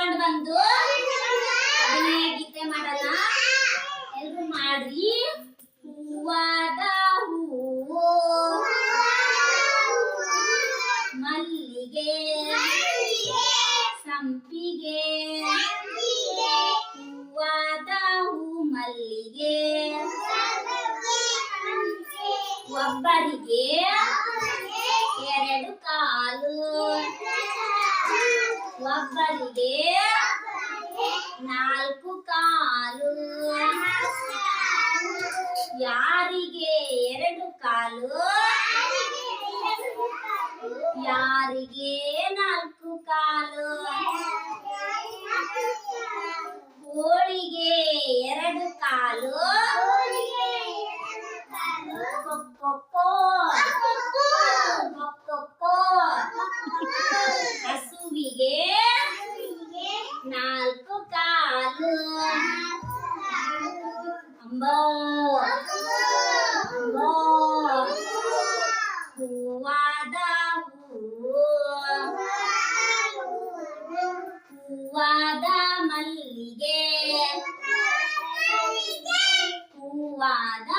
ಮುಗಿಸ್ಕೊಂಡು ಬಂದು ಅಭಿನಯ ಗೀತೆ ಮಾಡೋಣ. ಎಲ್ರು ಮಾಡ್ರಿ. ಹೂವಾದ ಹೂವು ಮಲ್ಲಿಗೆ ಸಂಪಿಗೆ, ಹೂವಾದ ಹೂ ಮಲ್ಲಿಗೆ ಒಬ್ಬರಿಗೆ ಎರಡು ಕಾಲು, ಒಬ್ಬರಿಗೆ ನಾಲ್ಕು ಕಾಲು. ಯಾರಿಗೆ ಎರಡು ಕಾಲು, ಯಾರಿಗೆ ನಾಲ್ಕು ಕಾಲು. ಕೋಳಿಗೆ ಎರಡು ಕಾಲು, ಕೊಕ್ಕೊ ಕೊಕ್ಕೊ. ಹಸುವಿಗೆ ನಾಲ್ಕು ಕಾಲು, ಅಂಬೋ ಅಂಬೋ. ಹೂವಾದ ಹೂವು ಹೂವಾದ ಮಲ್ಲಿಗೆ, ಹೂವಾದ